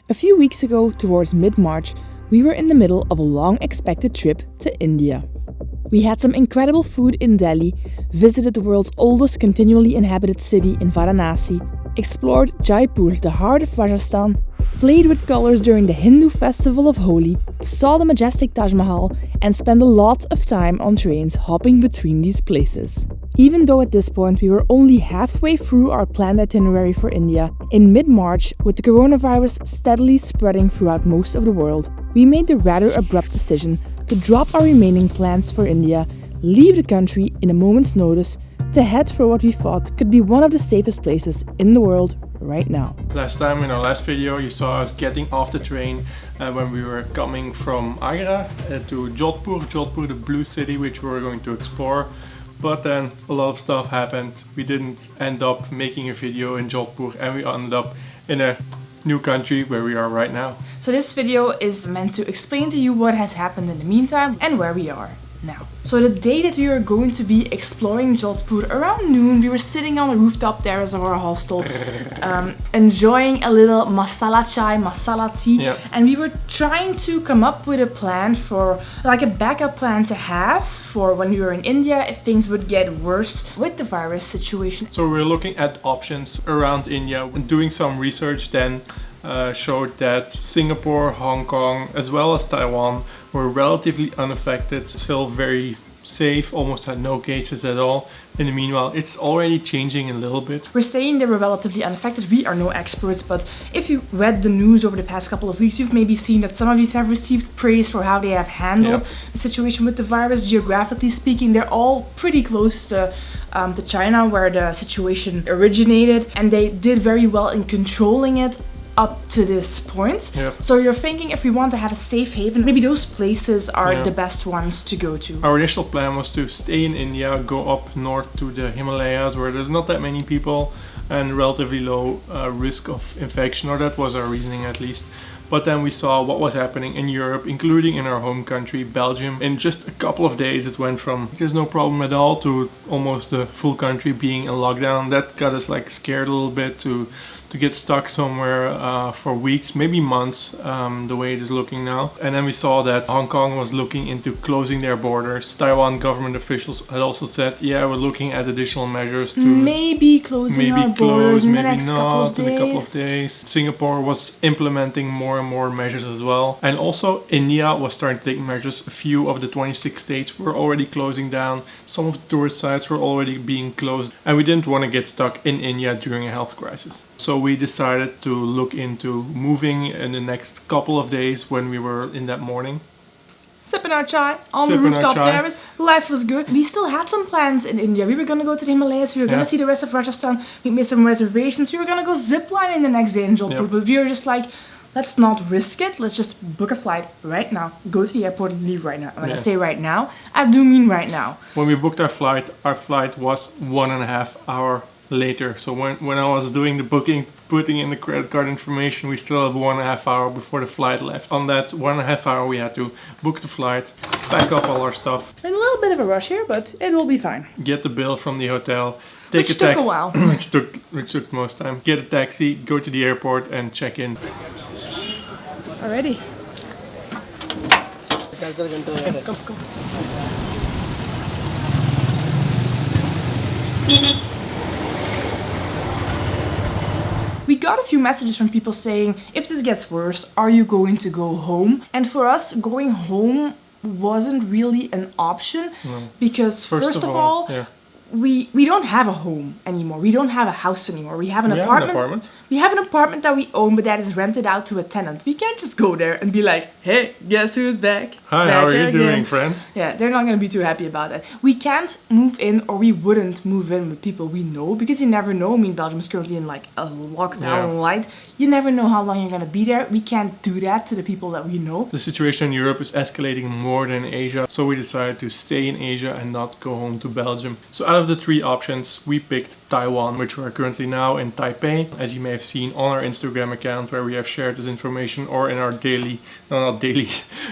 A few weeks ago, towards mid-March, we were in the middle of a long-expected trip to India. We had some incredible food in Delhi, visited the world's oldest continually inhabited city in Varanasi, explored Jaipur, the heart of Rajasthan, played with colors during the Hindu festival of Holi, saw the majestic Taj Mahal, and spent a lot of time on trains hopping between these places. Even though at this point we were only halfway through our planned itinerary for India, in mid-March, with the coronavirus steadily spreading throughout most of the world, we made the rather abrupt decision to drop our remaining plans for India, leave the country in a moment's notice, to head for what we thought could be one of the safest places in the world right now. Last time in our last video you saw us getting off the train when we were coming from Agra to Jodhpur, the blue city which we were going to explore. But then a lot of stuff happened. We didn't end up making a video in Jodhpur and we ended up in a new country where we are right now. So this video is meant to explain to you what has happened in the meantime and where we are now. So the day that we were going to be exploring Jodhpur, around noon, we were sitting on the rooftop terrace of our hostel, enjoying a little masala chai, masala tea, and we were trying to come up with a plan for, like a backup plan to have for when we were in India if things would get worse with the virus situation. So we were looking at options around India and doing some research then showed that Singapore, Hong Kong, as well as Taiwan were relatively unaffected, still very safe, almost had no cases at all. In the meanwhile, it's already changing a little bit. We're saying they were relatively unaffected. We are no experts, but if you read the news over the past couple of weeks, you've maybe seen that some of these have received praise for how they have handled the situation with the virus. Geographically speaking, they're all pretty close to China, where the situation originated, and they did very well in controlling it up to this point. So you're thinking if we want to have a safe haven, maybe those places are the best ones to go to. Our initial plan was to stay in India, go up north to the Himalayas where there's not that many people and relatively low risk of infection, or that was our reasoning at least. But then we saw what was happening in Europe, including in our home country, Belgium. In just a couple of days it went from there's no problem at all to almost the full country being in lockdown. That got us like scared a little bit to get stuck somewhere for weeks, maybe months, the way it is looking now. And then we saw that Hong Kong was looking into closing their borders. Taiwan government officials had also said, yeah, we're looking at additional measures to maybe closing our borders in the next couple of in a couple of days. Singapore was implementing more and more measures as well. And also India was starting to take measures. A few of the 26 states were already closing down. Some of the tourist sites were already being closed. And we didn't want to get stuck in India during a health crisis. So we decided to look into moving in the next couple of days when we were in that morning. Sipping our chai on the rooftop terrace. Life was good. We still had some plans in India. We were going to go to the Himalayas. We were going to see the rest of Rajasthan. We made some reservations. We were going to go ziplining the next day in Jodhpur. But we were just like, let's not risk it. Let's just book a flight right now. Go to the airport and leave right now. When I say right now, I do mean right now. When we booked our flight was 1.5 hours later. So when I was doing the booking, putting in the credit card information, we still have 1.5 hours before the flight left. On that 1.5 hours we had to book the flight, pack up all our stuff. In a little bit of a rush here, but it will be fine. Get the bill from the hotel, take which a taxi. Took a while. which took most time. Get a taxi, go to the airport and check in. Already. Come. We got a few messages from people saying, if this gets worse, are you going to go home? And for us, going home wasn't really an option because first of all, we don't have a home anymore. We don't have a house anymore. We have an apartment. We have an apartment that we own, but that is rented out to a tenant. We can't just go there and be like, hey, guess who's back? Hi, how are you doing, friends? Yeah, they're not going to be too happy about that. We can't move in, or we wouldn't move in with people we know, because you never know. I mean, Belgium is currently in like a lockdown light. You never know how long you're going to be there. We can't do that to the people that we know. The situation in Europe is escalating more than Asia, so we decided to stay in Asia and not go home to Belgium. So out of the three options, we picked Taiwan, which we are currently now in Taipei, as you may have seen on our Instagram account where we have shared this information, or in our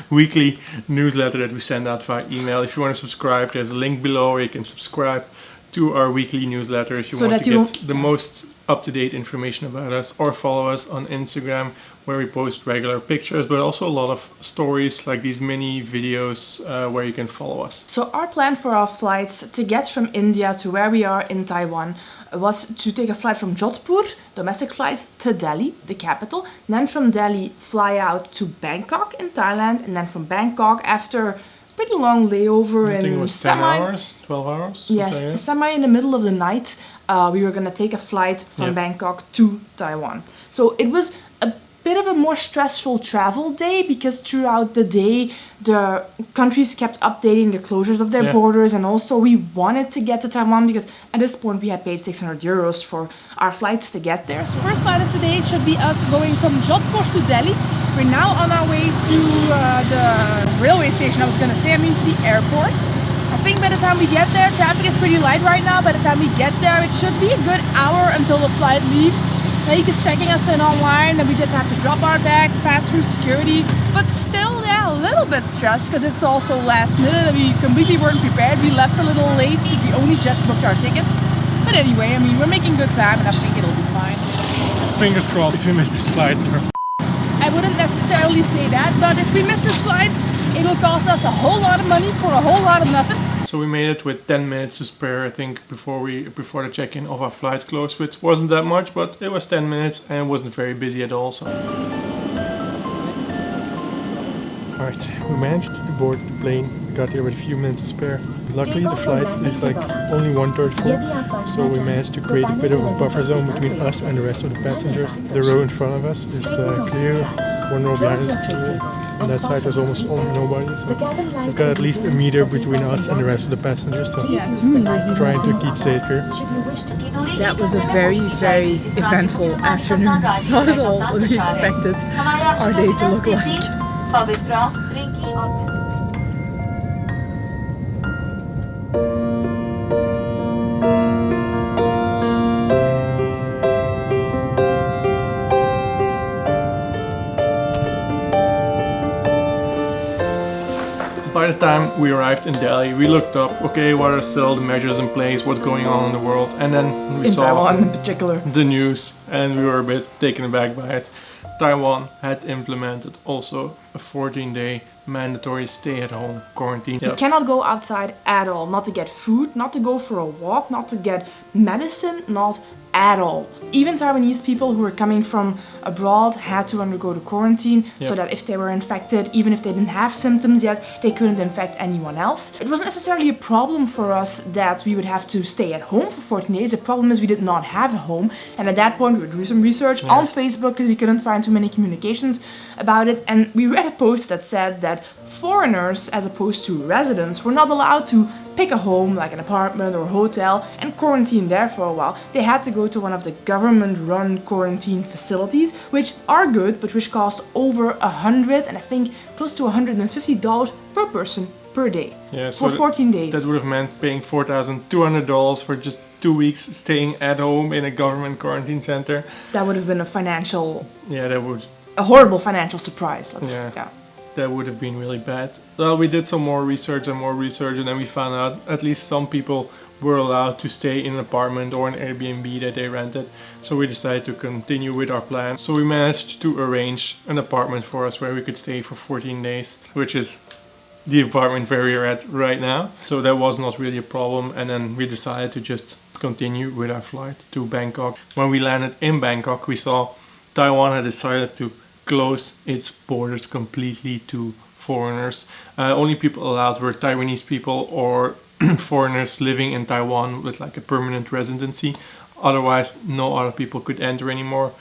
weekly newsletter that we send out via email. If you want to subscribe, there's a link below where you can subscribe to our weekly newsletter if you want to get the most up-to-date information about us, or follow us on Instagram, where we post regular pictures, but also a lot of stories, like these mini videos where you can follow us. So our plan for our flights to get from India to where we are in Taiwan was to take a flight from Jodhpur, domestic flight, to Delhi, the capital. Then from Delhi, fly out to Bangkok in Thailand, and then from Bangkok, after pretty long layover I think it in was 10 hours, 12 hours? Yes, semi in the middle of the night, we were gonna take a flight from Bangkok to Taiwan. So it was a bit of a more stressful travel day, because throughout the day the countries kept updating the closures of their borders, and also we wanted to get to Taiwan because at this point we had paid 600 euros for our flights to get there. So first flight of today should be us going from Jodhpur to Delhi. We're now on our way to the railway station, I mean to the airport. I think by the time we get there, traffic is pretty light right now. By the time we get there, it should be a good hour until the flight leaves. Naik is checking us in online, and we just have to drop our bags, pass through security. But still, yeah, a little bit stressed because it's also last minute and we completely weren't prepared. We left a little late because we only just booked our tickets. But anyway, I mean, we're making good time and I think it'll be fine. Fingers crossed if we miss this flight. I wouldn't necessarily say that, but if we miss this flight, it'll cost us a whole lot of money for a whole lot of nothing. So we made it with 10 minutes to spare, I think, before the check-in of our flight closed, which wasn't that much, but it was 10 minutes and it wasn't very busy at all. So. Alright, we managed to board the plane. We got here with a few minutes to spare. Luckily the flight is like only 1/3 full, so we managed to create a bit of a buffer zone between us and the rest of the passengers. The row in front of us is clear, one row behind us is clear. On that side there's almost nobody, so we've got at least a meter between us and the rest of the passengers, so 2 meters. Trying to keep safe here. That was a very, very eventful afternoon. Not at all what we expected our day to look like. By the time we arrived in Delhi, we looked up, okay, what are still the measures in place, what's going on in the world, and then we saw Taiwan in particular the news, and we were a bit taken aback by it. Taiwan had implemented also a 14-day mandatory stay-at-home quarantine. You cannot go outside at all, not to get food, not to go for a walk, not to get medicine, not at all. Even Taiwanese people who were coming from abroad had to undergo the quarantine so that if they were infected, even if they didn't have symptoms yet, they couldn't infect anyone else. It wasn't necessarily a problem for us that we would have to stay at home for 14 days. The problem is we did not have a home, and at that point we were doing some research on Facebook because we couldn't find too many communications about it, and we read a post that said that foreigners, as opposed to residents, were not allowed to pick a home like an apartment or hotel and quarantine there for a while. They had to go to one of the government-run quarantine facilities, which are good, but which cost over $100 and I think close to $150 per person per day for 14 days. That would have meant paying $4,200 for just 2 weeks staying at home in a government quarantine center. That would have been a financial... a horrible financial surprise. That would have been really bad. Well, we did some more research, and then we found out at least some people were allowed to stay in an apartment or an Airbnb that they rented. So we decided to continue with our plan. So we managed to arrange an apartment for us where we could stay for 14 days, which is the apartment where we're at right now. So that was not really a problem, and then we decided to just continue with our flight to Bangkok. When we landed in Bangkok, we saw Taiwan had decided to close its borders completely to foreigners. Only people allowed were Taiwanese people or foreigners living in Taiwan with like a permanent residency. Otherwise, no other people could enter anymore.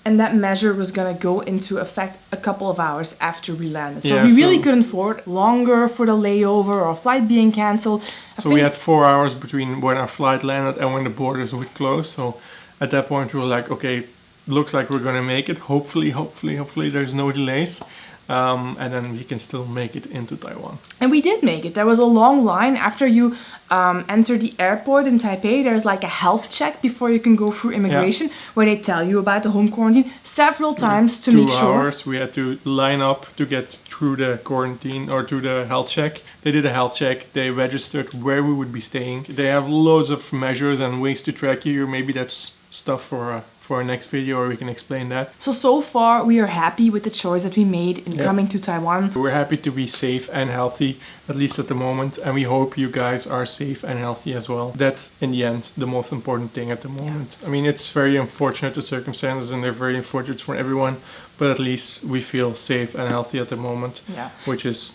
And that measure was gonna go into effect a couple of hours after we landed. So we really couldn't afford longer for the layover or a flight being cancelled. So we had 4 hours between when our flight landed and when the borders would close. So at that point we were like, okay, looks like we're gonna make it. Hopefully there's no delays. And then we can still make it into Taiwan. And we did make it. There was a long line after you enter the airport in Taipei. There's like a health check before you can go through immigration, where they tell you about the home quarantine several times to make sure. 2 hours we had to line up to get through the quarantine or to the health check. They did a health check. They registered where we would be staying. They have loads of measures and ways to track you. Maybe that's stuff for our next video, or we can explain that. So far we are happy with the choice that we made in coming to Taiwan. We're happy to be safe and healthy, at least at the moment, and we hope you guys are safe and healthy as well. That's in the end the most important thing at the moment. I mean, it's very unfortunate, the circumstances, and they're very unfortunate for everyone, but at least we feel safe and healthy at the moment, which is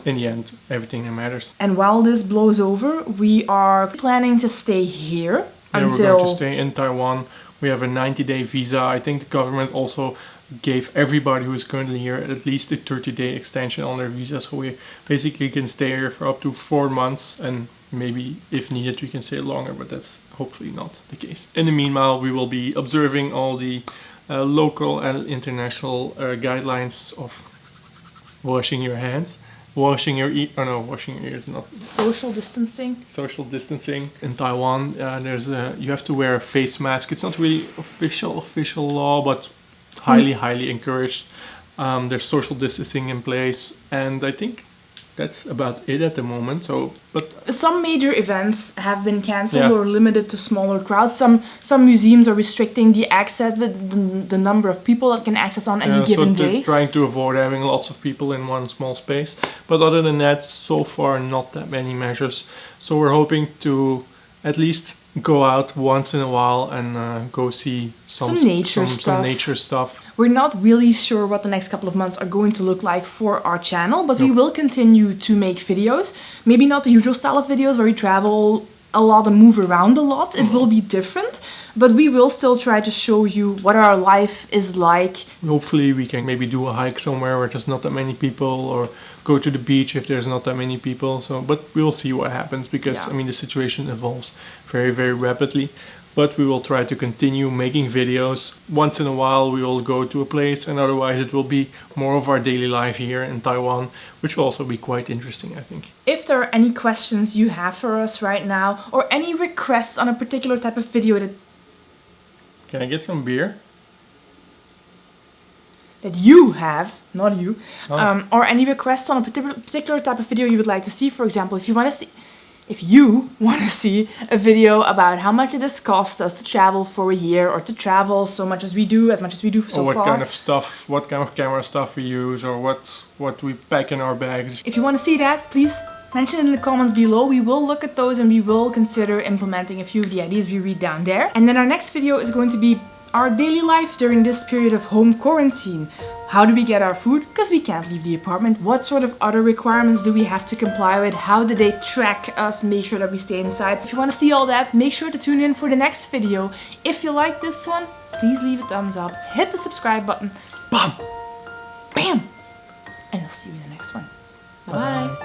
in the end everything that matters. And while this blows over, we are planning to stay here until... We're going to stay in Taiwan. We have a 90-day visa. I think the government also gave everybody who is currently here at least a 30-day extension on their visa. So we basically can stay here for up to 4 months, and maybe if needed we can stay longer, but that's hopefully not the case. In the meanwhile, we will be observing all the local and international guidelines of washing your hands. Washing your ears, not social distancing. Social distancing in Taiwan. You have to wear a face mask. It's not really official law, but highly encouraged. There's social distancing in place, and I think that's about it at the moment. But some major events have been cancelled or limited to smaller crowds. Some museums are restricting the access, the number of people that can access on any given day. Trying to avoid having lots of people in one small space. But other than that, so far not that many measures. So we're hoping to at least go out once in a while and go see some nature stuff. We're not really sure what the next couple of months are going to look like for our channel, but we will continue to make videos. Maybe not the usual style of videos where we travel a lot and move around a lot. It will be different, but we will still try to show you what our life is like. Hopefully we can maybe do a hike somewhere where there's not that many people, or go to the beach if there's not that many people. But we'll see what happens, because I mean the situation evolves very rapidly. But we will try to continue making videos. Once in a while we will go to a place, and otherwise it will be more of our daily life here in Taiwan, which will also be quite interesting, I think. If there are any questions you have for us right now, or any requests on a particular type of video that... Can I get some beer? That you have, not you, or any requests on a particular type of video you would like to see. For example, if you want to see a video about how much it has cost us to travel for a year, or to travel so much as we do so far. Or what kind of camera stuff we use, or what we pack in our bags. If you want to see that, please mention it in the comments below. We will look at those and we will consider implementing a few of the ideas we read down there. And then our next video is going to be our daily life during this period of home quarantine. How do we get our food? Because we can't leave the apartment. What sort of other requirements do we have to comply with? How do they track us, make sure that we stay inside? If you want to see all that, make sure to tune in for the next video. If you like this one, please leave a thumbs up, hit the subscribe button, bam, bam, and I'll see you in the next one. Bye bye.